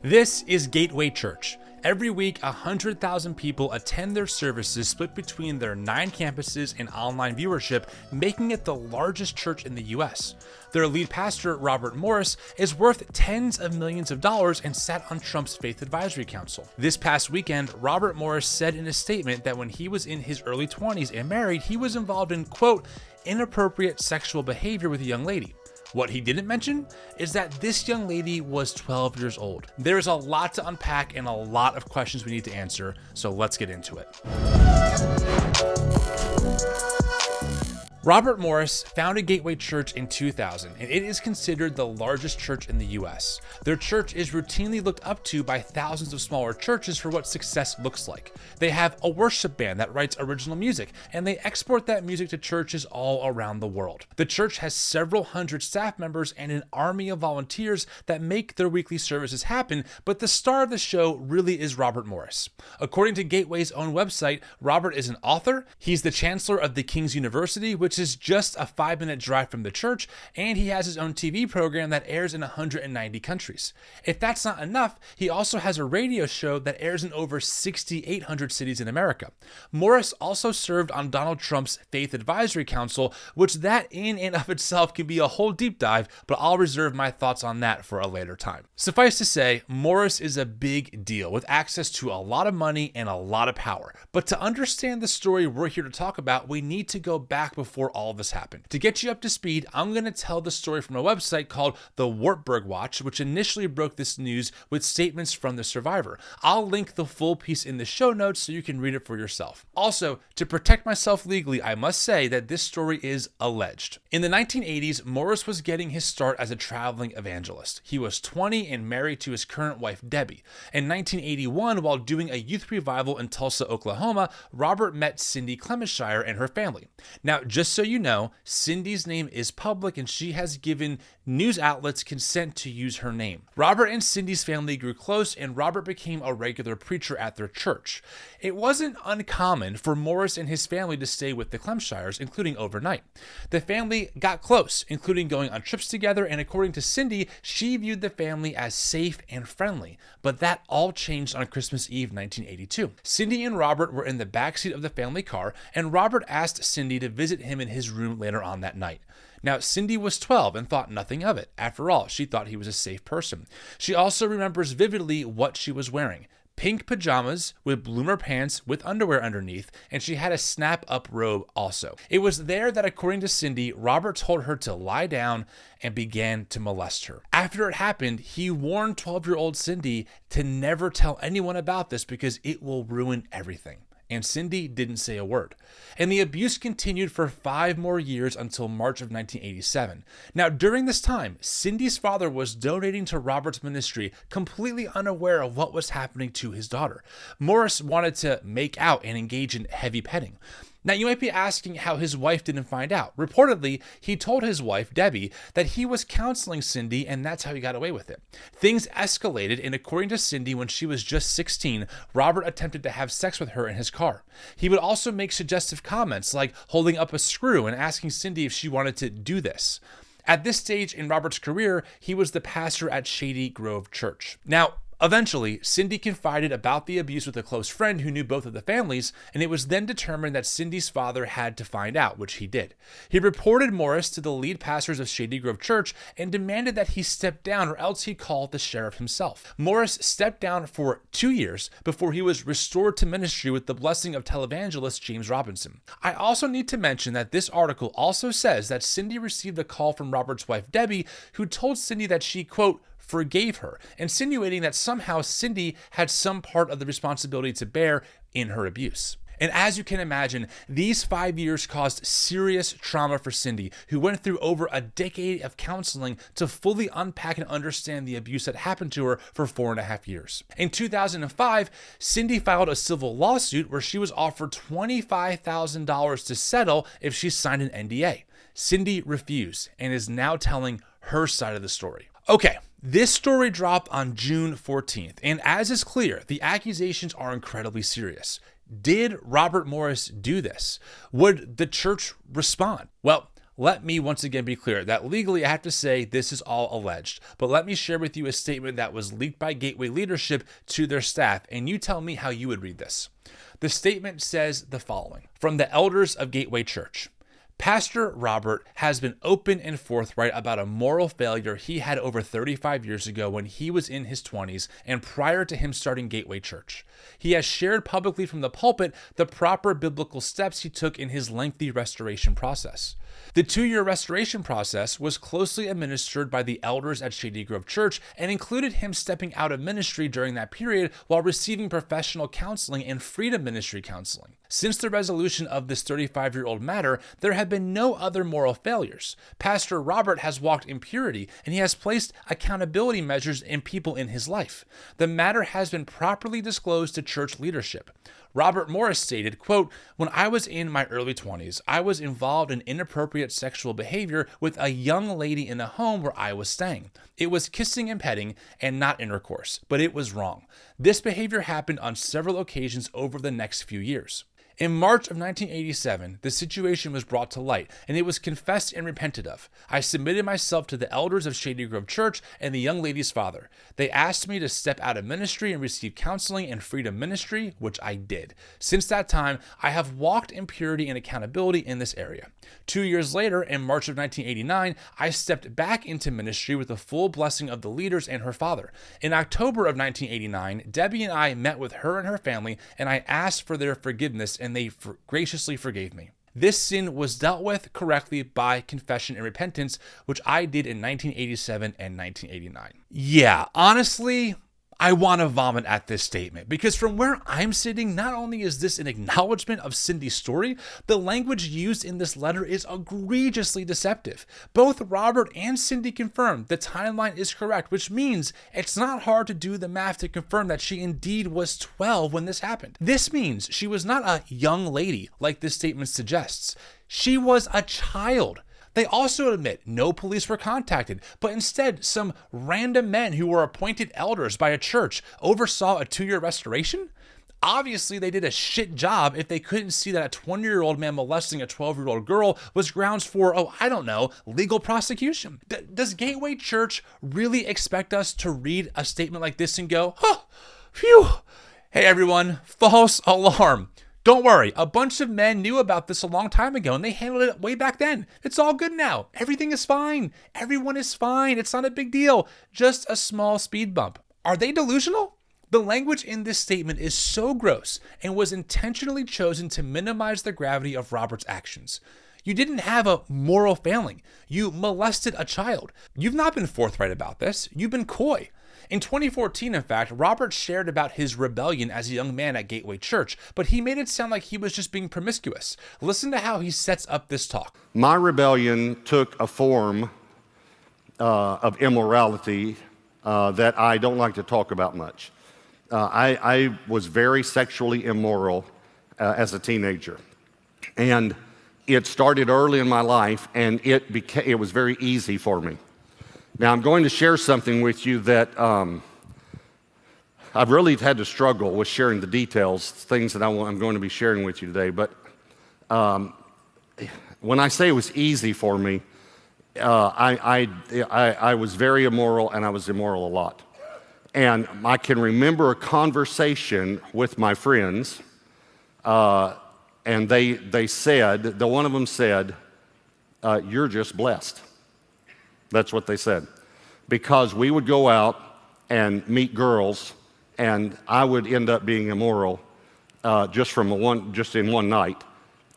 This is Gateway Church. Every week, 100,000 people attend their services split between their 9 campuses and online viewership, making it the largest church in the U.S. Their lead pastor, Robert Morris, is worth tens of millions of dollars and sat on Trump's Faith Advisory Council. This past weekend, Robert Morris said in a statement that when he was in his early 20s and married, he was involved in, quote, inappropriate sexual behavior with a young lady. What he didn't mention is that this young lady was 12 years old. There's a lot to unpack and a lot of questions we need to answer, so let's get into it. Robert Morris founded Gateway Church in 2000, and it is considered the largest church in the U.S. Their church is routinely looked up to by thousands of smaller churches for what success looks like. They have a worship band that writes original music, and they export that music to churches all around the world. The church has several hundred staff members and an army of volunteers that make their weekly services happen, but the star of the show really is Robert Morris. According to Gateway's own website, Robert is an author, he's the chancellor of the King's University, which is just a 5-minute drive from the church, and he has his own TV program that airs in 190 countries. If that's not enough, he also has a radio show that airs in over 6,800 cities in America. Morris also served on Donald Trump's Faith Advisory Council, which that in and of itself can be a whole deep dive, but I'll reserve my thoughts on that for a later time. Suffice to say, Morris is a big deal with access to a lot of money and a lot of power. But to understand the story we're here to talk about, we need to go back before all of this happened. To get you up to speed, I'm going to tell the story from a website called the Wartburg Watch, which initially broke this news with statements from the survivor. I'll link the full piece in the show notes so you can read it for yourself. Also, to protect myself legally, I must say that this story is alleged. In the 1980s, Morris was getting his start as a traveling evangelist. He was 20 and married to his current wife, Debbie. In 1981, while doing a youth revival in Tulsa, Oklahoma, Robert met Cindy Clementshire and her family. Now, just so you know, Cindy's name is public and she has given news outlets consent to use her name. Robert and Cindy's family grew close and Robert became a regular preacher at their church. It wasn't uncommon for Morris and his family to stay with the Clementshires, including overnight. The family got close, including going on trips together, and according to Cindy, she viewed the family as safe and friendly. But that all changed on Christmas Eve 1982. Cindy and Robert were in the backseat of the family car, and Robert asked Cindy to visit him in his room later on that night. Now, Cindy was 12 and thought nothing of it. After all, she thought he was a safe person. She also remembers vividly what she was wearing. Pink pajamas with bloomer pants with underwear underneath, and she had a snap-up robe also. It was there that, according to Cindy, Robert told her to lie down and began to molest her. After it happened, he warned 12-year-old Cindy to never tell anyone about this because it will ruin everything. And Cindy didn't say a word. And the abuse continued for 5 more years until March of 1987. Now, during this time, Cindy's father was donating to Robert's ministry, completely unaware of what was happening to his daughter. Morris wanted to make out and engage in heavy petting. Now, you might be asking how his wife didn't find out. Reportedly, he told his wife, Debbie, that he was counseling Cindy, and that's how he got away with it. Things escalated, and according to Cindy, when she was just 16, Robert attempted to have sex with her in his car. He would also make suggestive comments, like holding up a screw and asking Cindy if she wanted to do this. At this stage in Robert's career, he was the pastor at Shady Grove Church. Now, eventually, Cindy confided about the abuse with a close friend who knew both of the families, and it was then determined that Cindy's father had to find out, which he did. He reported Morris to the lead pastors of Shady Grove Church and demanded that he step down or else he'd call the sheriff himself. Morris stepped down for 2 years before he was restored to ministry with the blessing of televangelist James Robinson. I also need to mention that this article also says that Cindy received a call from Robert's wife, Debbie, who told Cindy that she, quote, forgave her, insinuating that somehow Cindy had some part of the responsibility to bear in her abuse. And as you can imagine, these 5 years caused serious trauma for Cindy, who went through over a decade of counseling to fully unpack and understand the abuse that happened to her for 4.5 years. In 2005, Cindy filed a civil lawsuit where she was offered $25,000 to settle if she signed an NDA. Cindy refused and is now telling her side of the story. Okay, this story dropped on June 14th, and as is clear, the accusations are incredibly serious. Did Robert Morris do this? Would the church respond? Well, Let me once again be clear that legally I have to say this is all alleged, but let me share with you a statement that was leaked by Gateway leadership to their staff, and you tell me how you would read this. The statement says the following: from the elders of Gateway Church. Pastor Robert has been open and forthright about a moral failure he had over 35 years ago when he was in his 20s and prior to him starting Gateway Church. He has shared publicly from the pulpit the proper biblical steps he took in his lengthy restoration process. The 2-year restoration process was closely administered by the elders at Shady Grove Church and included him stepping out of ministry during that period while receiving professional counseling and freedom ministry counseling. Since the resolution of this 35-year-old matter, there have been no other moral failures. Pastor Robert has walked in purity, and he has placed accountability measures in people in his life. The matter has been properly disclosed to church leadership. Robert Morris stated, quote, "When I was in my early 20s, I was involved in inappropriate sexual behavior with a young lady in a home where I was staying. It was kissing and petting and not intercourse, but it was wrong. This behavior happened on several occasions over the next few years. In March of 1987, the situation was brought to light, and it was confessed and repented of. I submitted myself to the elders of Shady Grove Church and the young lady's father. They asked me to step out of ministry and receive counseling and freedom ministry, which I did. Since that time, I have walked in purity and accountability in this area. 2 years later, in March of 1989, I stepped back into ministry with the full blessing of the leaders and her father. In October of 1989, Debbie and I met with her and her family, and I asked for their forgiveness, and they graciously forgave me. This sin was dealt with correctly by confession and repentance, which I did in 1987 and 1989. Yeah, honestly, I want to vomit at this statement because from where I'm sitting, not only is this an acknowledgement of Cindy's story, the language used in this letter is egregiously deceptive. Both Robert and Cindy confirmed the timeline is correct, which means it's not hard to do the math to confirm that she indeed was 12 when this happened. This means she was not a young lady like this statement suggests. She was a child. They also admit no police were contacted, but instead some random men who were appointed elders by a church oversaw a 2-year restoration? Obviously, they did a shit job if they couldn't see that a 20-year-old man molesting a 12-year-old girl was grounds for, legal prosecution. Does Gateway Church really expect us to read a statement like this and go, phew, hey everyone, false alarm. Don't worry, a bunch of men knew about this a long time ago and they handled it way back then. It's all good now. Everything is fine. Everyone is fine. It's not a big deal. Just a small speed bump. Are they delusional? The language in this statement is so gross and was intentionally chosen to minimize the gravity of Robert's actions. You didn't have a moral failing. You molested a child. You've not been forthright about this. You've been coy. In 2014, in fact, Robert shared about his rebellion as a young man at Gateway Church, but he made it sound like he was just being promiscuous. Listen to how he sets up this talk. My rebellion took a form of immorality that I don't like to talk about much. I was very sexually immoral as a teenager. And it started early in my life, and it was very easy for me. Now, I'm going to share something with you that I've really had to struggle with sharing the details, things that I'm going to be sharing with you today. But when I say it was easy for me, I was very immoral, and I was immoral a lot. And I can remember a conversation with my friends, and they said, one of them said, "You're just blessed." That's what they said. Because we would go out and meet girls, and I would end up being immoral just in one night.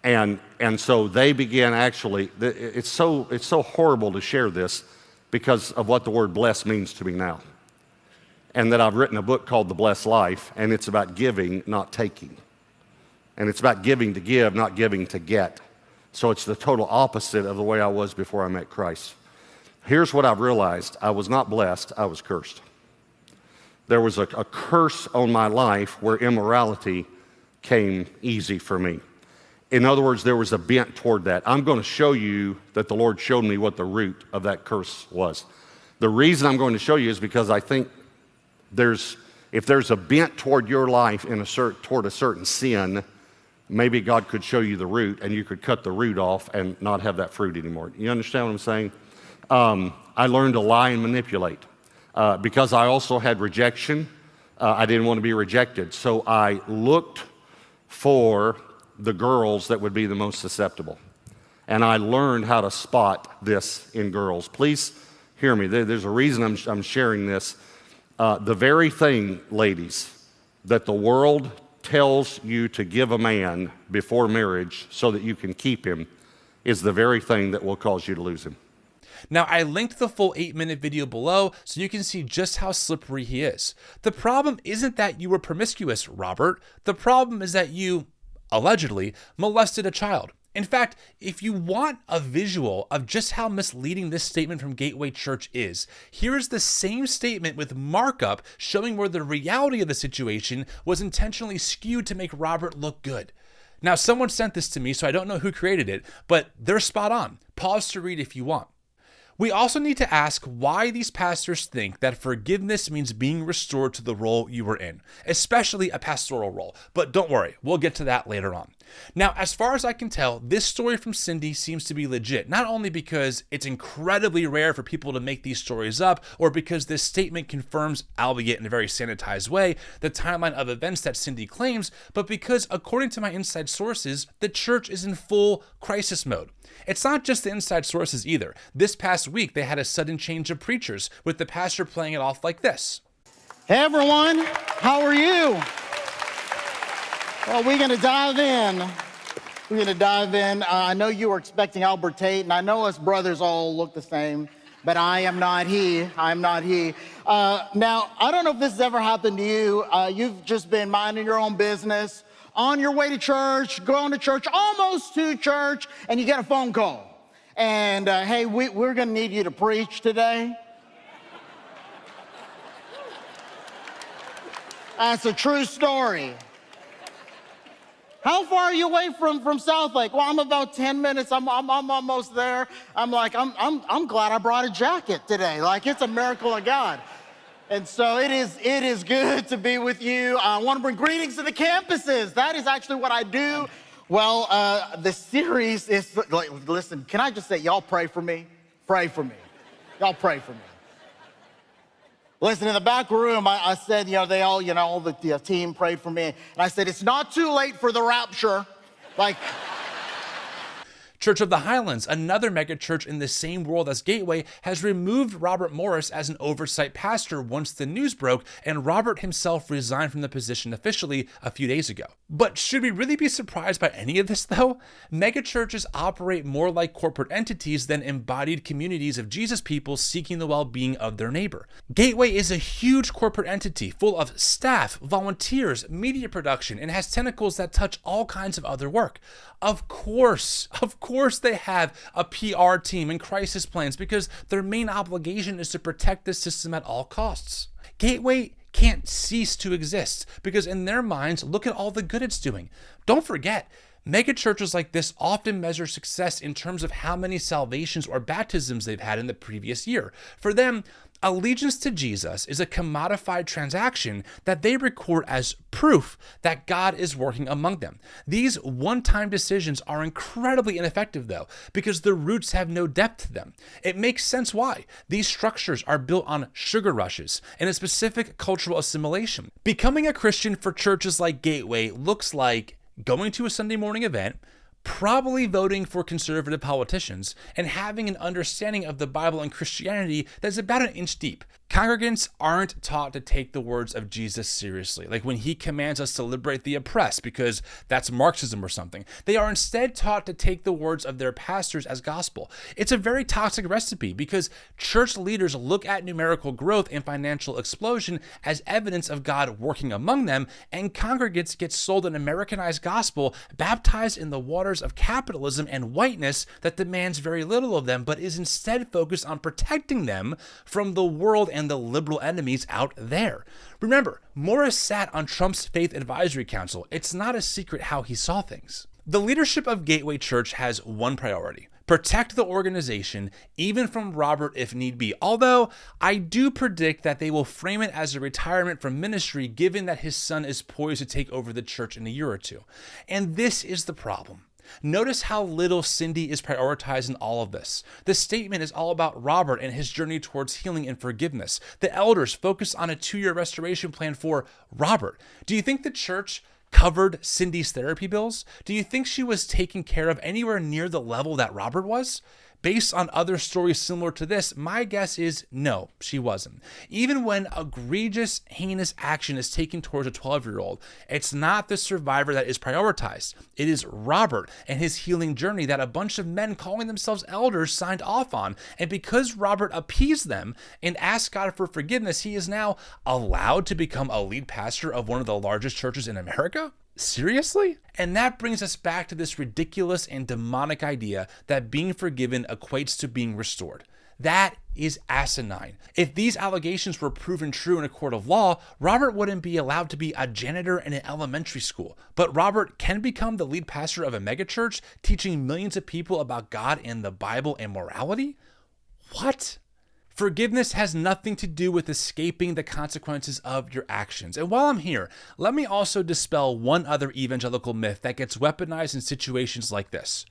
And so they began actually, it's so horrible to share this because of what the word blessed means to me now. And that I've written a book called The Blessed Life, and it's about giving, not taking. And it's about giving to give, not giving to get. So it's the total opposite of the way I was before I met Christ. Here's what I've realized. I was not blessed, I was cursed. There was a curse on my life where immorality came easy for me. In other words, there was a bent toward that. I'm going to show you that the Lord showed me what the root of that curse was. The reason I'm going to show you is because I think if there's a bent toward your life toward a certain sin, maybe God could show you the root and you could cut the root off and not have that fruit anymore. You understand what I'm saying? I learned to lie and manipulate. Because I also had rejection, I didn't want to be rejected. So I looked for the girls that would be the most susceptible. And I learned how to spot this in girls. Please hear me. There's a reason I'm sharing this. The very thing, ladies, that the world tells you to give a man before marriage so that you can keep him is the very thing that will cause you to lose him. Now, I linked the full 8-minute video below so you can see just how slippery he is. The problem isn't that you were promiscuous, Robert. The problem is that you, allegedly, molested a child. In fact, if you want a visual of just how misleading this statement from Gateway Church is, here is the same statement with markup showing where the reality of the situation was intentionally skewed to make Robert look good. Now, someone sent this to me, so I don't know who created it, but they're spot on. Pause to read if you want. We also need to ask why these pastors think that forgiveness means being restored to the role you were in, especially a pastoral role. But don't worry, we'll get to that later on. Now, as far as I can tell, this story from Cindy seems to be legit, not only because it's incredibly rare for people to make these stories up, or because this statement confirms, albeit in a very sanitized way, the timeline of events that Cindy claims, but because, according to my inside sources, the church is in full crisis mode. It's not just the inside sources either. This past week, they had a sudden change of preachers, with the pastor playing it off like this. Hey everyone, how are you? Well, we're going to dive in. I know you were expecting Albert Tate, and I know us brothers all look the same, but I am not he. Now, I don't know if this has ever happened to you. You've just been minding your own business, on your way to church, going to church, almost to church, and you get a phone call. And, hey, we're going to need you to preach today. That's a true story. How far are you away from South Lake? Well, I'm about 10 minutes. I'm almost there. I'm glad I brought a jacket today. Like, it's a miracle of God. And so it is good to be with you. I want to bring greetings to the campuses. That is actually what I do. Well, the series is, like, listen, can I just say, y'all pray for me? Pray for me. Y'all pray for me. Listen, in the back room, I said, they all, all the team prayed for me. And I said, it's not too late for the rapture. Like... Church of the Highlands, another megachurch in the same world as Gateway, has removed Robert Morris as an oversight pastor once the news broke, and Robert himself resigned from the position officially a few days ago. But should we really be surprised by any of this, though? Megachurches operate more like corporate entities than embodied communities of Jesus people seeking the well-being of their neighbor. Gateway is a huge corporate entity full of staff, volunteers, media production, and has tentacles that touch all kinds of other work. Of course they have a PR team and crisis plans because their main obligation is to protect the system at all costs. Gateway can't cease to exist because in their minds, look at all the good it's doing. Don't forget, megachurches like this often measure success in terms of how many salvations or baptisms they've had in the previous year. For them, allegiance to Jesus is a commodified transaction that they record as proof that God is working among them. These one-time decisions are incredibly ineffective, though, because the roots have no depth to them. It makes sense why. These structures are built on sugar rushes and a specific cultural assimilation. Becoming a Christian for churches like Gateway looks like going to a Sunday morning event, probably voting for conservative politicians, and having an understanding of the Bible and Christianity that's about an inch deep. Congregants aren't taught to take the words of Jesus seriously, like when he commands us to liberate the oppressed because that's Marxism or something. They are instead taught to take the words of their pastors as gospel. It's a very toxic recipe because church leaders look at numerical growth and financial explosion as evidence of God working among them, and congregants get sold an Americanized gospel baptized in the waters of capitalism and whiteness that demands very little of them, but is instead focused on protecting them from the world and the liberal enemies out there. Remember, Morris sat on Trump's Faith Advisory Council. It's not a secret how he saw things. The leadership of Gateway Church has one priority: protect the organization, even from Robert if need be. Although I do predict that they will frame it as a retirement from ministry given that his son is poised to take over the church in a year or two. And this is the problem. Notice how little Cindy is prioritized in all of this. The statement is all about Robert and his journey towards healing and forgiveness. The elders focus on a 2-year restoration plan for Robert. Do you think the church covered Cindy's therapy bills? Do you think she was taken care of anywhere near the level that Robert was? Based on other stories similar to this, my guess is no, she wasn't. Even when egregious, heinous action is taken towards a 12-year-old, it's not the survivor that is prioritized. It is Robert and his healing journey that a bunch of men calling themselves elders signed off on. And because Robert appeased them and asked God for forgiveness, he is now allowed to become a lead pastor of one of the largest churches in America? Seriously? And that brings us back to this ridiculous and demonic idea that being forgiven equates to being restored. That is asinine. If these allegations were proven true in a court of law, Robert wouldn't be allowed to be a janitor in an elementary school. But Robert can become the lead pastor of a megachurch, teaching millions of people about God and the Bible and morality? What? Forgiveness has nothing to do with escaping the consequences of your actions. And while I'm here, let me also dispel one other evangelical myth that gets weaponized in situations like this.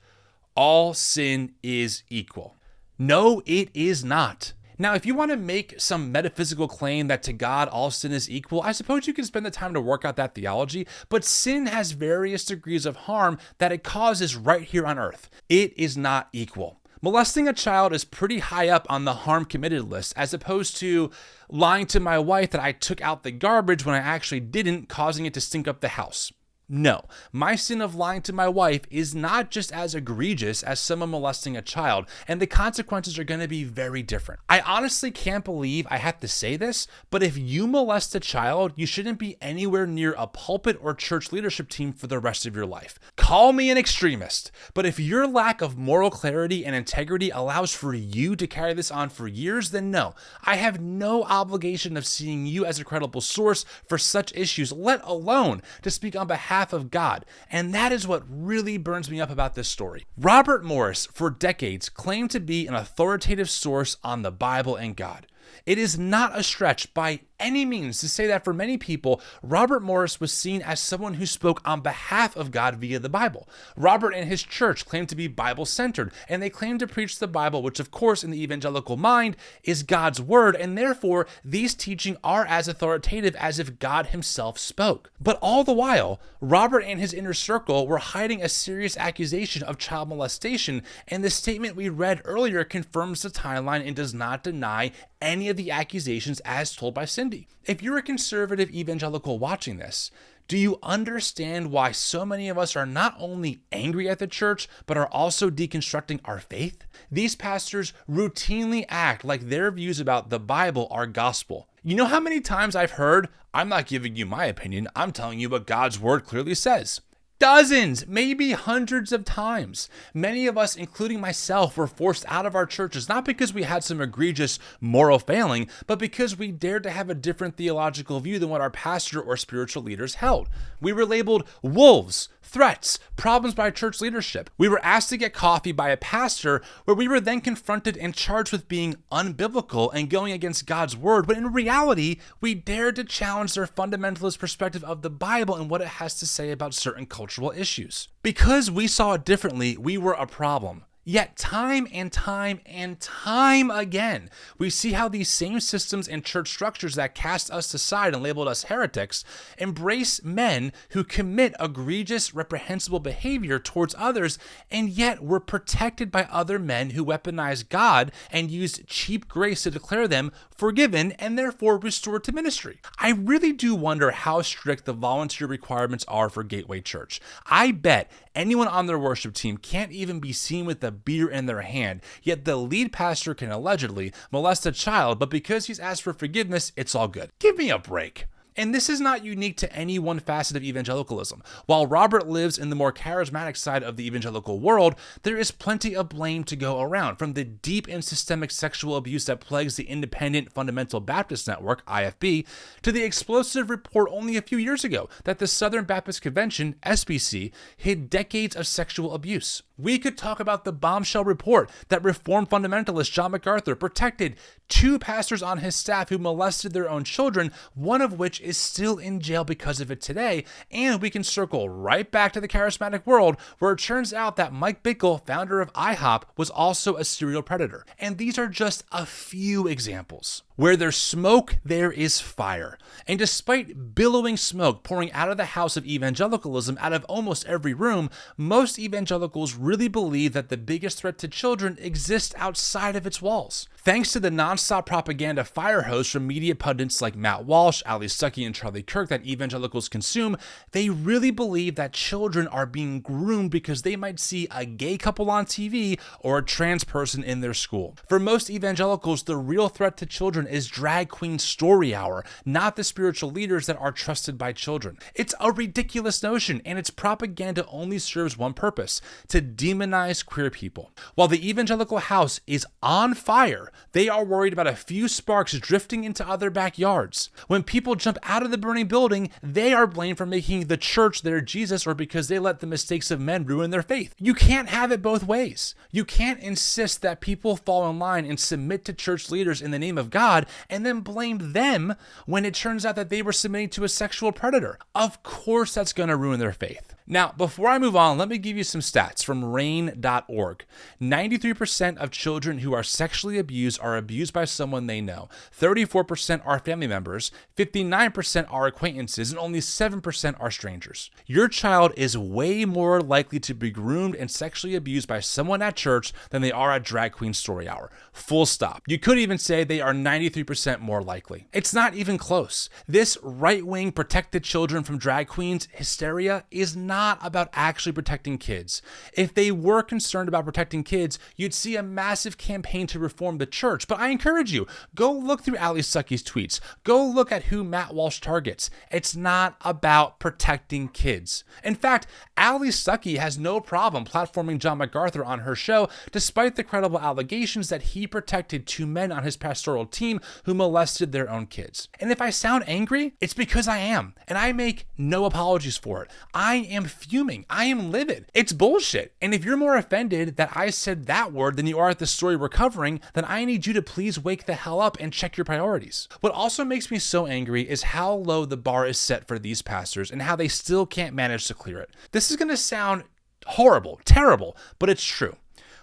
All sin is equal. No, it is not. Now, if you want to make some metaphysical claim that to God all sin is equal, I suppose you can spend the time to work out that theology, but sin has various degrees of harm that it causes right here on earth. It is not equal. Molesting a child is pretty high up on the harm committed list, as opposed to lying to my wife that I took out the garbage when I actually didn't, causing it to stink up the house. No, my sin of lying to my wife is not just as egregious as someone molesting a child, and the consequences are going to be very different. I honestly can't believe I have to say this, but if you molest a child, you shouldn't be anywhere near a pulpit or church leadership team for the rest of your life. Call me an extremist, but if your lack of moral clarity and integrity allows for you to carry this on for years, then no, I have no obligation of seeing you as a credible source for such issues, let alone to speak on behalf of God. And that is what really burns me up about this story. Robert Morris, for decades, claimed to be an authoritative source on the Bible and God. It is not a stretch by any means to say that for many people, Robert Morris was seen as someone who spoke on behalf of God via the Bible. Robert and his church claimed to be Bible-centered, and they claimed to preach the Bible, which of course in the evangelical mind is God's word, and therefore these teachings are as authoritative as if God himself spoke. But all the while, Robert and his inner circle were hiding a serious accusation of child molestation, and the statement we read earlier confirms the timeline and does not deny any of the accusations as told by Cindy. If you're a conservative evangelical watching this, do you understand why so many of us are not only angry at the church, but are also deconstructing our faith? These pastors routinely act like their views about the Bible are gospel. You know how many times I've heard, "I'm not giving you my opinion, I'm telling you what God's word clearly says." Dozens, maybe hundreds of times. Many of us, including myself, were forced out of our churches, not because we had some egregious moral failing, but because we dared to have a different theological view than what our pastor or spiritual leaders held. We were labeled wolves, threats, problems by church leadership. We were asked to get coffee by a pastor, where we were then confronted and charged with being unbiblical and going against God's word, but in reality, we dared to challenge their fundamentalist perspective of the Bible and what it has to say about certain cultural issues. Because we saw it differently, we were a problem. Yet time and time and time again, we see how these same systems and church structures that cast us aside and labeled us heretics embrace men who commit egregious, reprehensible behavior towards others, and yet were protected by other men who weaponize God and used cheap grace to declare them forgiven and therefore restored to ministry. I really do wonder how strict the volunteer requirements are for Gateway Church. I bet anyone on their worship team can't even be seen with a beer in their hand, yet the lead pastor can allegedly molest a child, but because he's asked for forgiveness, it's all good. Give me a break. And this is not unique to any one facet of evangelicalism. While Robert lives in the more charismatic side of the evangelical world, there is plenty of blame to go around, from the deep and systemic sexual abuse that plagues the Independent Fundamental Baptist Network, IFB, to the explosive report only a few years ago that the Southern Baptist Convention, SBC, hid decades of sexual abuse. We could talk about the bombshell report that Reformed fundamentalist John MacArthur protected 2 pastors on his staff who molested their own children, one of which is still in jail because of it today. And we can circle right back to the charismatic world, where it turns out that Mike Bickle, founder of IHOP, was also a serial predator. And these are just a few examples. Where there's smoke, there is fire. And despite billowing smoke pouring out of the house of evangelicalism out of almost every room, most evangelicals really believe that the biggest threat to children exists outside of its walls. Thanks to the nonstop propaganda fire hose from media pundits like Matt Walsh, Ali Stuckey, and Charlie Kirk that evangelicals consume, they really believe that children are being groomed because they might see a gay couple on TV or a trans person in their school. For most evangelicals, the real threat to children is drag queen story hour, not the spiritual leaders that are trusted by children. It's a ridiculous notion, and its propaganda only serves one purpose: to demonize queer people. While the evangelical house is on fire, they are worried about a few sparks drifting into other backyards. When people jump out of the burning building, they are blamed for making the church their Jesus, or because they let the mistakes of men ruin their faith. You can't have it both ways. You can't insist that people fall in line and submit to church leaders in the name of God and then blame them when it turns out that they were submitting to a sexual predator. Of course that's going to ruin their faith. Now, before I move on, let me give you some stats from RAINN.org. 93% of children who are sexually abused are abused by someone they know. 34% are family members, 59% are acquaintances, and only 7% are strangers. Your child is way more likely to be groomed and sexually abused by someone at church than they are at drag queen story hour. Full stop. You could even say they are 93% more likely. It's not even close. This right-wing protect the children from drag queens hysteria is not about actually protecting kids. If they were concerned about protecting kids, you'd see a massive campaign to reform the church. But I encourage you, go look through Ali Stuckey's tweets. Go look at who Matt Walsh targets. It's not about protecting kids. In fact, Ali Stuckey has no problem platforming John MacArthur on her show, despite the credible allegations that he protected 2 men on his pastoral team who molested their own kids. And if I sound angry, it's because I am, and I make no apologies for it. I am fuming. I am livid. It's bullshit. And if you're more offended that I said that word than you are at the story we're covering, then I need you to please wake the hell up and check your priorities. What also makes me so angry is how low the bar is set for these pastors and how they still can't manage to clear it. This is going to sound horrible, terrible, but it's true.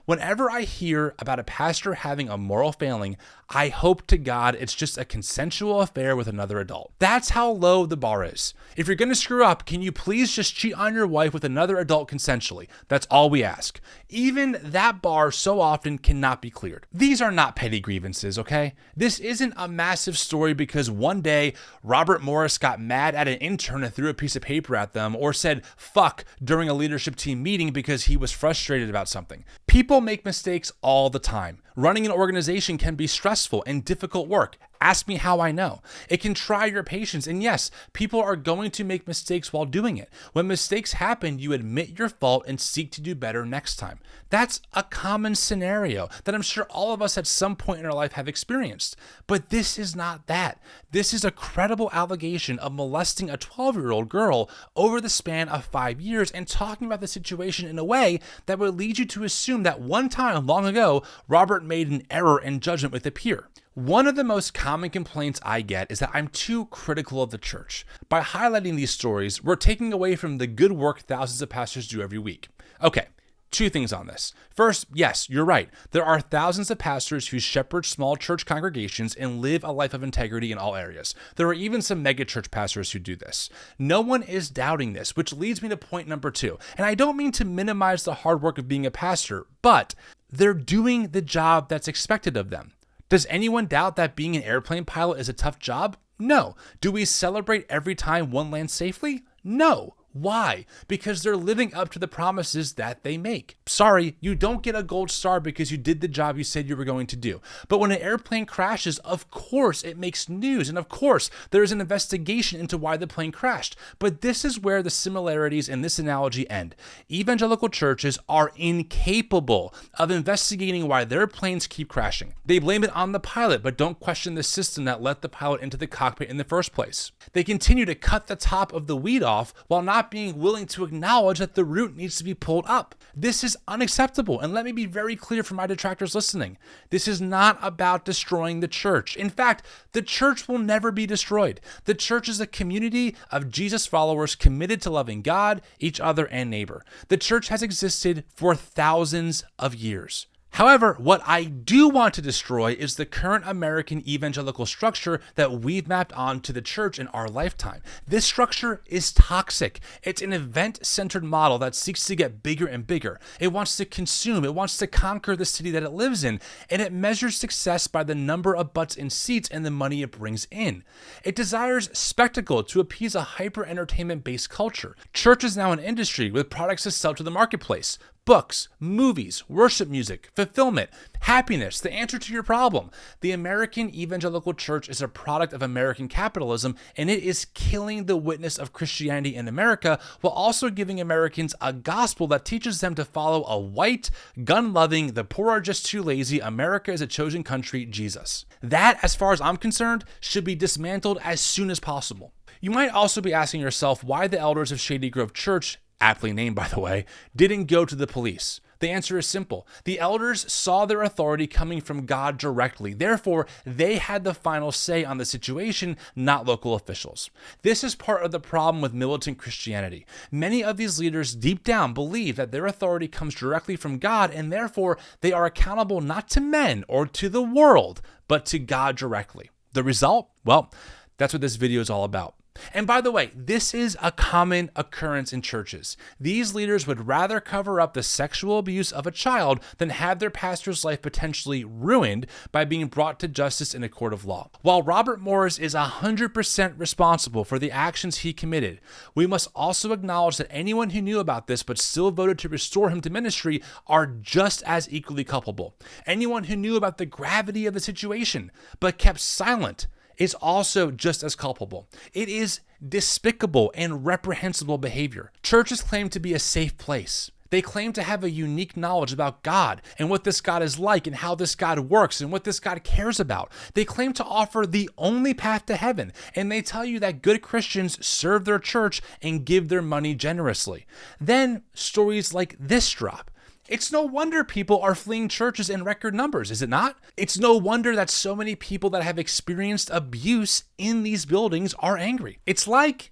Whenever I hear about a pastor having a moral failing, I hope to God it's just a consensual affair with another adult. That's how low the bar is. If you're going to screw up, can you please just cheat on your wife with another adult consensually? That's all we ask. Even that bar so often cannot be cleared. These are not petty grievances, okay? This isn't a massive story because one day Robert Morris got mad at an intern and threw a piece of paper at them, or said fuck during a leadership team meeting because he was frustrated about something. People make mistakes all the time. Running an organization can be stressful and difficult work. Ask me how I know. It can try your patience, and yes, people are going to make mistakes while doing it. When mistakes happen, you admit your fault and seek to do better next time. That's a common scenario that I'm sure all of us at some point in our life have experienced. But this is not that. This is a credible allegation of molesting a 12-year-old girl over the span of 5 years and talking about the situation in a way that would lead you to assume that one time long ago, Robert made an error in judgment with a peer. One of the most common complaints I get is that I'm too critical of the church. By highlighting these stories, we're taking away from the good work thousands of pastors do every week. Okay, 2 things on this. First, yes, you're right. There are thousands of pastors who shepherd small church congregations and live a life of integrity in all areas. There are even some megachurch pastors who do this. No one is doubting this, which leads me to point number 2. And I don't mean to minimize the hard work of being a pastor, but they're doing the job that's expected of them. Does anyone doubt that being an airplane pilot is a tough job? No. Do we celebrate every time one lands safely? No. Why? Because they're living up to the promises that they make. Sorry, you don't get a gold star because you did the job you said you were going to do. But when an airplane crashes, of course it makes news, and of course there is an investigation into why the plane crashed. But this is where the similarities in this analogy end. Evangelical churches are incapable of investigating why their planes keep crashing. They blame it on the pilot, but don't question the system that let the pilot into the cockpit in the first place. They continue to cut the top of the weed off while not being willing to acknowledge that the root needs to be pulled up. This is unacceptable, and let me be very clear for my detractors listening. This is not about destroying the church. In fact, the church will never be destroyed. The church is a community of Jesus followers committed to loving God, each other, and neighbor. The church has existed for thousands of years. However, what I do want to destroy is the current American evangelical structure that we've mapped onto the church in our lifetime. This structure is toxic. It's an event-centered model that seeks to get bigger and bigger. It wants to consume, it wants to conquer the city that it lives in, and it measures success by the number of butts in seats and the money it brings in. It desires spectacle to appease a hyper-entertainment-based culture. Church is now an industry with products to sell to the marketplace. Books, movies, worship music, fulfillment, happiness, the answer to your problem. The American evangelical church is a product of American capitalism, and it is killing the witness of Christianity in America while also giving Americans a gospel that teaches them to follow a white, gun-loving, the poor are just too lazy, America is a chosen country, Jesus. That, as far as I'm concerned, should be dismantled as soon as possible. You might also be asking yourself why the elders of Shady Grove Church, aptly named by the way, didn't go to the police. The answer is simple. The elders saw their authority coming from God directly. Therefore, they had the final say on the situation, not local officials. This is part of the problem with militant Christianity. Many of these leaders deep down believe that their authority comes directly from God, and therefore they are accountable not to men or to the world, but to God directly. The result? Well, that's what this video is all about. And by the way, this is a common occurrence in churches. These leaders would rather cover up the sexual abuse of a child than have their pastor's life potentially ruined by being brought to justice in a court of law. While Robert Morris is 100% responsible for the actions he committed, we must also acknowledge that anyone who knew about this but still voted to restore him to ministry are just as equally culpable. Anyone who knew about the gravity of the situation but kept silent is also just as culpable. It is despicable and reprehensible behavior. Churches claim to be a safe place. They claim to have a unique knowledge about God and what this God is like and how this God works and what this God cares about. They claim to offer the only path to heaven, and they tell you that good Christians serve their church and give their money generously. Then stories like this drop. It's no wonder people are fleeing churches in record numbers, is it not? It's no wonder that so many people that have experienced abuse in these buildings are angry. It's like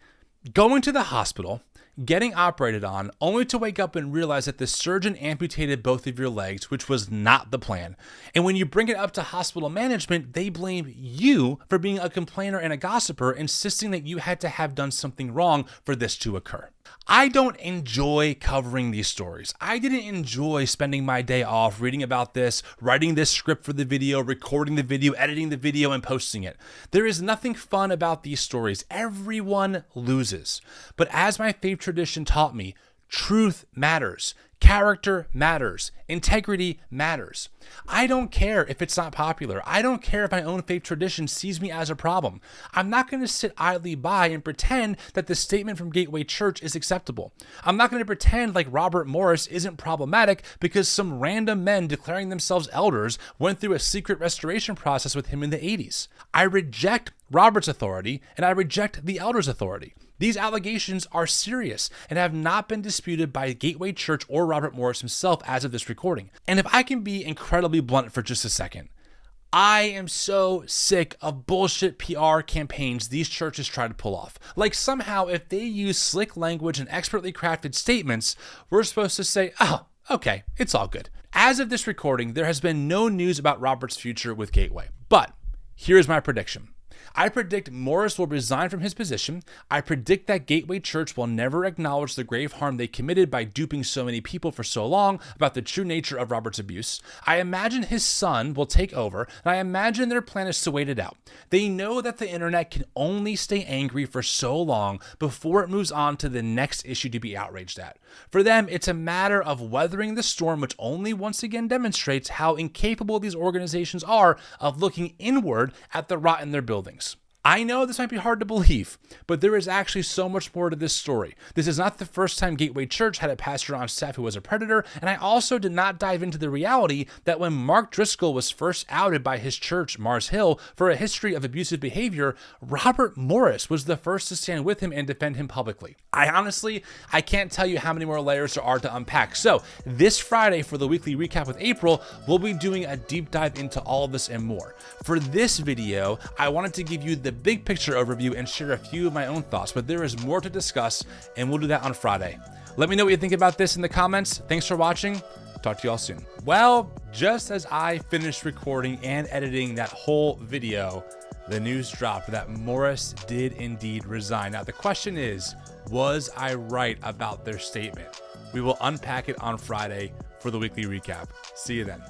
going to the hospital, getting operated on, only to wake up and realize that the surgeon amputated both of your legs, which was not the plan. And when you bring it up to hospital management, they blame you for being a complainer and a gossiper, insisting that you had to have done something wrong for this to occur. I don't enjoy covering these stories. I didn't enjoy spending my day off reading about this, writing this script for the video, recording the video, editing the video, and posting it. There is nothing fun about these stories. Everyone loses. But as my faith tradition taught me, truth matters. Character matters. Integrity matters. I don't care if it's not popular. I don't care if my own faith tradition sees me as a problem. I'm not going to sit idly by and pretend that the statement from Gateway Church is acceptable. I'm not going to pretend like Robert Morris isn't problematic because some random men declaring themselves elders went through a secret restoration process with him in the 80s. I reject Robert's authority and I reject the elders' authority. These allegations are serious and have not been disputed by Gateway Church or Robert Morris himself as of this recording. And if I can be incredibly blunt for just a second, I am so sick of bullshit PR campaigns these churches try to pull off. Like somehow if they use slick language and expertly crafted statements, we're supposed to say, oh, okay, it's all good. As of this recording, there has been no news about Robert's future with Gateway. But here's my prediction. I predict Morris will resign from his position. I predict that Gateway Church will never acknowledge the grave harm they committed by duping so many people for so long about the true nature of Robert's abuse. I imagine his son will take over, and I imagine their plan is to wait it out. They know that the internet can only stay angry for so long before it moves on to the next issue to be outraged at. For them, it's a matter of weathering the storm, which only once again demonstrates how incapable these organizations are of looking inward at the rot in their buildings. I know this might be hard to believe, but there is actually so much more to this story. This is not the first time Gateway Church had a pastor on staff who was a predator, and I also did not dive into the reality that when Mark Driscoll was first outed by his church, Mars Hill, for a history of abusive behavior, Robert Morris was the first to stand with him and defend him publicly. I can't tell you how many more layers there are to unpack. So this Friday for the weekly recap with April, we'll be doing a deep dive into all of this and more. For this video, I wanted to give you the big picture overview and share a few of my own thoughts, but there is more to discuss, and we'll do that on Friday. Let me know what you think about this in the comments. Thanks for watching. Talk to you all soon. Well, just as I finished recording and editing that whole video, the news dropped that Morris did indeed resign. Now, the question is, was I right about their statement? We will unpack it on Friday for the weekly recap. See you then.